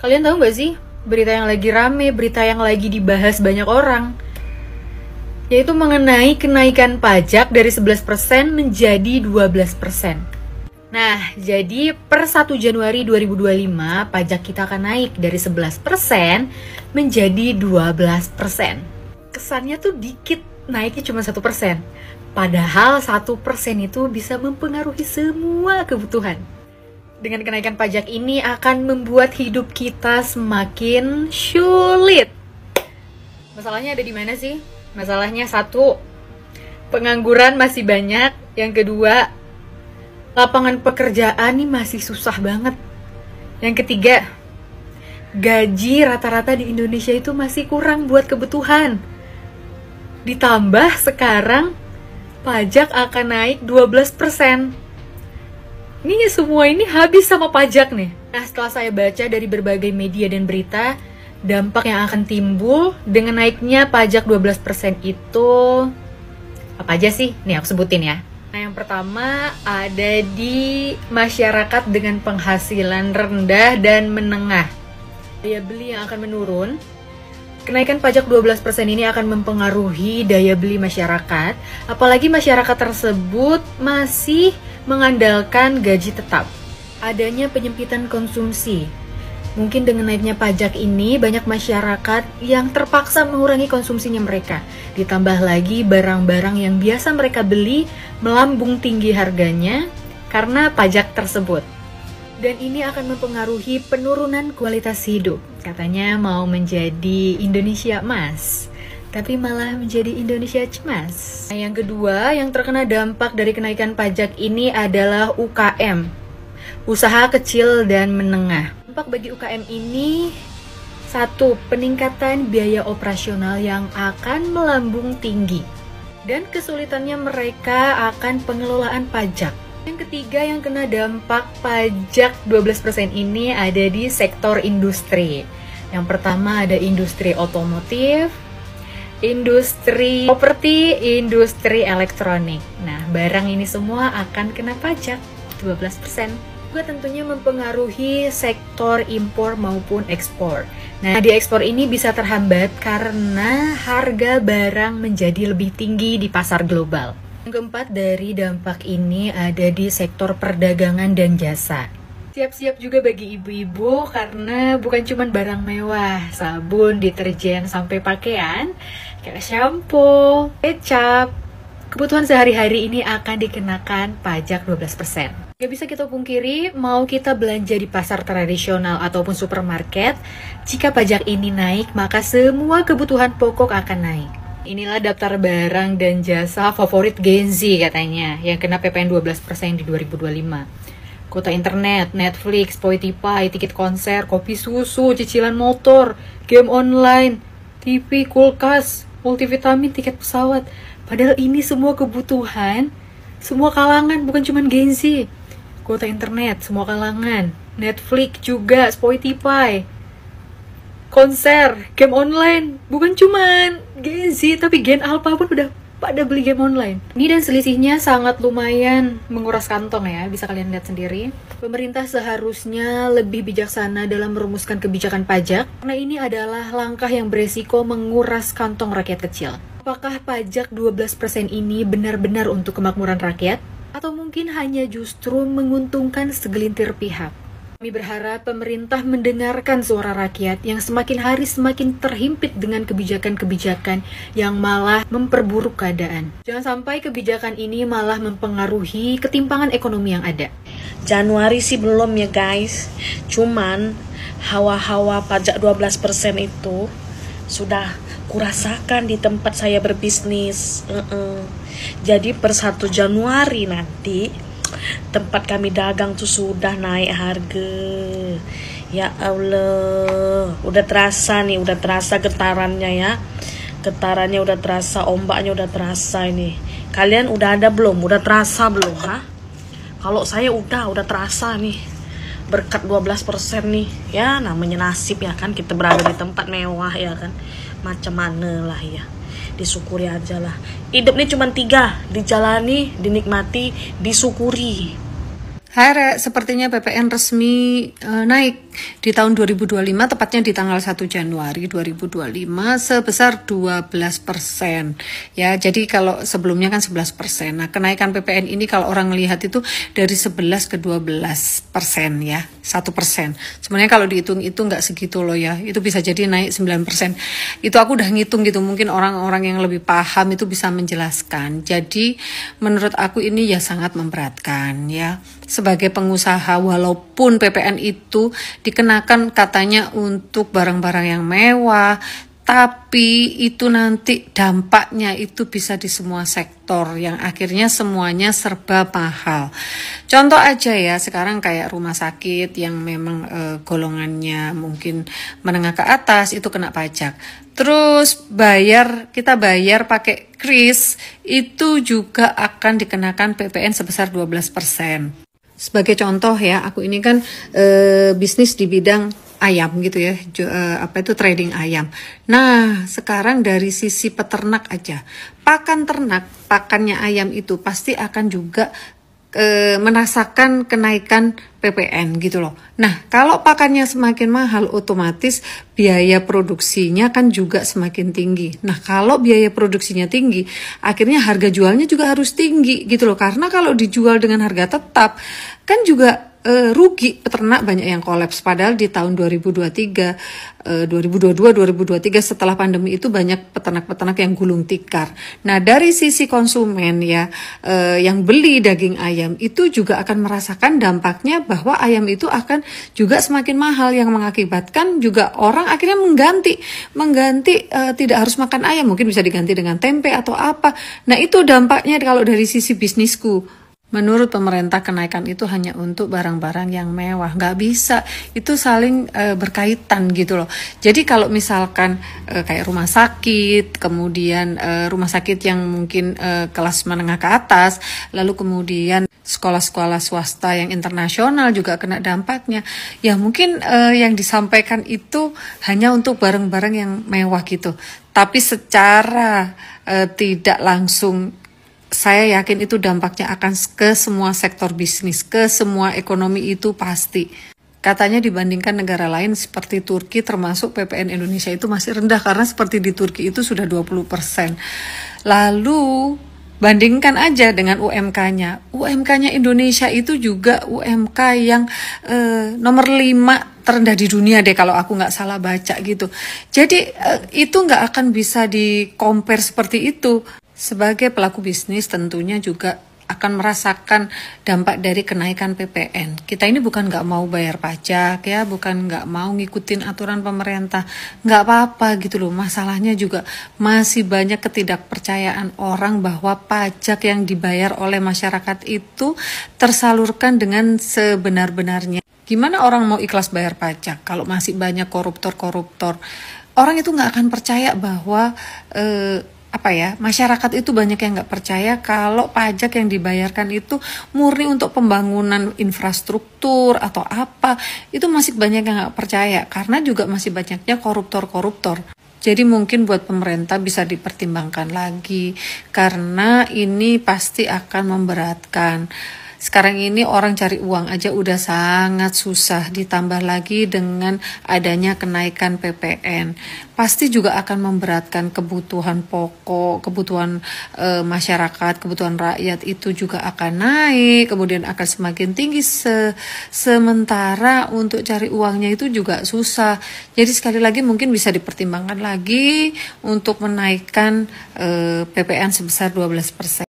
Kalian tahu nggak sih berita yang lagi rame, berita yang lagi dibahas banyak orang? Yaitu mengenai kenaikan pajak dari 11% menjadi 12%. Nah, jadi per 1 Januari 2025 pajak kita akan naik dari 11% menjadi 12%. Kesannya tuh dikit, naiknya cuma 1%. Padahal 1% itu bisa mempengaruhi semua kebutuhan. Dengan kenaikan pajak ini akan membuat hidup kita semakin sulit. Masalahnya ada di mana sih? Masalahnya satu, pengangguran masih banyak. Yang kedua, lapangan pekerjaan nih masih susah banget. Yang ketiga, gaji rata-rata di Indonesia itu masih kurang buat kebutuhan. Ditambah sekarang pajak akan naik 12%. Ini semua ini habis sama pajak nih. Nah, setelah saya baca dari berbagai media dan berita, dampak yang akan timbul dengan naiknya pajak 12% itu apa aja sih? Nih aku sebutin ya. Nah, yang pertama ada di masyarakat dengan penghasilan rendah dan menengah. Daya beli yang akan menurun. Kenaikan pajak 12% ini akan mempengaruhi daya beli masyarakat, apalagi masyarakat tersebut masih mengandalkan gaji tetap. Adanya penyempitan konsumsi. Mungkin dengan naiknya pajak ini, banyak masyarakat yang terpaksa mengurangi konsumsinya mereka. Ditambah lagi barang-barang yang biasa mereka beli melambung tinggi harganya karena pajak tersebut. Dan ini akan mempengaruhi penurunan kualitas hidup. Katanya mau menjadi Indonesia emas, tapi malah menjadi Indonesia cemas. Nah, yang kedua yang terkena dampak dari kenaikan pajak ini adalah UKM, usaha kecil dan menengah. Dampak bagi UKM ini, satu, peningkatan biaya operasional yang akan melambung tinggi. Dan kesulitannya mereka akan pengelolaan pajak. Yang ketiga yang kena dampak pajak 12% ini ada di sektor industri. Yang pertama ada industri otomotif, industri properti, industri elektronik. Nah, barang ini semua akan kena pajak 12%. Juga tentunya mempengaruhi sektor impor maupun ekspor. Nah, di ekspor ini bisa terhambat karena harga barang menjadi lebih tinggi di pasar global. Yang keempat dari dampak ini ada di sektor perdagangan dan jasa. Siap-siap juga bagi ibu-ibu karena bukan cuma barang mewah, sabun, deterjen, sampai pakaian, kayak shampoo, kecap. Kebutuhan sehari-hari ini akan dikenakan pajak 12%. Gak bisa kita pungkiri, mau kita belanja di pasar tradisional ataupun supermarket, jika pajak ini naik, maka semua kebutuhan pokok akan naik. Inilah daftar barang dan jasa favorit Gen Z katanya, yang kena PPN 12% di 2025. Kuota internet, Netflix, Spotify, tiket konser, kopi susu, cicilan motor, game online, TV, kulkas, multivitamin, tiket pesawat. Padahal ini semua kebutuhan, semua kalangan, bukan cuma Gen Z. Kuota internet, semua kalangan, Netflix juga, Spotify, konser, game online, bukan cuman Gen Z, tapi Gen Alpha pun udah pada beli game online. Ini dan selisihnya sangat lumayan menguras kantong ya, bisa kalian lihat sendiri. Pemerintah seharusnya lebih bijaksana dalam merumuskan kebijakan pajak, karena ini adalah langkah yang beresiko menguras kantong rakyat kecil. Apakah pajak 12% ini benar-benar untuk kemakmuran rakyat? Atau mungkin hanya justru menguntungkan segelintir pihak? Kami berharap pemerintah mendengarkan suara rakyat yang semakin hari semakin terhimpit dengan kebijakan-kebijakan yang malah memperburuk keadaan. Jangan sampai kebijakan ini malah mempengaruhi ketimpangan ekonomi yang ada. Januari sih belum ya guys, cuman hawa-hawa pajak 12% itu sudah kurasakan di tempat saya berbisnis. Jadi per 1 Januari nanti tempat kami dagang tuh sudah naik harga. Ya Allah, udah terasa nih, udah terasa getarannya ya. Getarannya udah terasa, ombaknya udah terasa ini. Kalian udah ada belum? Udah terasa belum, ha? Kalau saya udah terasa nih. Berkat 12% nih. Ya namanya nasib ya kan, kita berada di tempat mewah ya kan. Macam mana lah ya. Disyukuri aja lah. Hidup ini cuma 3, dijalani, dinikmati, disyukuri. Hai Re, sepertinya PPN resmi naik di tahun 2025, tepatnya di tanggal 1 Januari 2025 sebesar 12%. Ya, jadi kalau sebelumnya kan 11%. Nah, kenaikan PPN ini kalau orang melihat itu dari 11 ke 12% ya, 1%. Sebenarnya kalau dihitung itu nggak segitu loh ya, itu bisa jadi naik 9%. Itu aku udah ngitung gitu, mungkin orang-orang yang lebih paham itu bisa menjelaskan. Jadi menurut aku ini ya sangat memberatkan ya. Sebagai pengusaha, walaupun PPN itu dikenakan katanya untuk barang-barang yang mewah, tapi itu nanti dampaknya itu bisa di semua sektor yang akhirnya semuanya serba mahal. Contoh aja ya, sekarang kayak rumah sakit yang memang golongannya mungkin menengah ke atas itu kena pajak. Terus kita bayar pakai kris itu juga akan dikenakan PPN sebesar 12%. Sebagai contoh ya, aku ini kan bisnis di bidang ayam gitu ya, trading ayam. Nah, sekarang dari sisi peternak aja, pakan ternak, pakannya ayam itu pasti akan juga merasakan kenaikan PPN gitu loh. Nah, kalau pakannya semakin mahal, otomatis biaya produksinya kan juga semakin tinggi. Nah, kalau biaya produksinya tinggi, akhirnya harga jualnya juga harus tinggi gitu loh. Karena kalau dijual dengan harga tetap, kan juga rugi, peternak banyak yang kolaps. Padahal di tahun 2022, 2023 setelah pandemi itu banyak peternak-peternak yang gulung tikar. Nah, dari sisi konsumen ya, yang beli daging ayam itu juga akan merasakan dampaknya bahwa ayam itu akan juga semakin mahal, yang mengakibatkan juga orang akhirnya mengganti tidak harus makan ayam, mungkin bisa diganti dengan tempe atau apa. Nah, itu dampaknya kalau dari sisi bisnisku. Menurut pemerintah, kenaikan itu hanya untuk barang-barang yang mewah. Nggak bisa, itu saling berkaitan gitu loh. Jadi kalau misalkan kayak rumah sakit, kemudian rumah sakit yang mungkin kelas menengah ke atas, lalu kemudian sekolah-sekolah swasta yang internasional juga kena dampaknya. Ya mungkin yang disampaikan itu hanya untuk barang-barang yang mewah gitu. Tapi secara tidak langsung, saya yakin itu dampaknya akan ke semua sektor bisnis, ke semua ekonomi itu pasti. Katanya dibandingkan negara lain seperti Turki, termasuk PPN Indonesia itu masih rendah karena seperti di Turki itu sudah 20%. Lalu bandingkan aja dengan UMK-nya. UMK-nya Indonesia itu juga UMK yang nomor 5 terendah di dunia deh kalau aku nggak salah baca gitu. Jadi itu nggak akan bisa di-compare seperti itu. Sebagai pelaku bisnis tentunya juga akan merasakan dampak dari kenaikan PPN. Kita ini bukan nggak mau bayar pajak ya, bukan nggak mau ngikutin aturan pemerintah, nggak apa-apa gitu loh. Masalahnya juga masih banyak ketidakpercayaan orang bahwa pajak yang dibayar oleh masyarakat itu tersalurkan dengan sebenar-benarnya. Gimana orang mau ikhlas bayar pajak kalau masih banyak koruptor-koruptor? Orang itu nggak akan percaya bahwa masyarakat itu banyak yang nggak percaya kalau pajak yang dibayarkan itu murni untuk pembangunan infrastruktur atau apa. Itu masih banyak yang nggak percaya karena juga masih banyaknya koruptor-koruptor. Jadi mungkin buat pemerintah bisa dipertimbangkan lagi karena ini pasti akan memberatkan. Sekarang ini orang cari uang aja udah sangat susah, ditambah lagi dengan adanya kenaikan PPN. Pasti juga akan memberatkan kebutuhan pokok, kebutuhan masyarakat, kebutuhan rakyat itu juga akan naik, kemudian akan semakin tinggi sementara untuk cari uangnya itu juga susah. Jadi sekali lagi mungkin bisa dipertimbangkan lagi untuk menaikkan PPN sebesar 12%.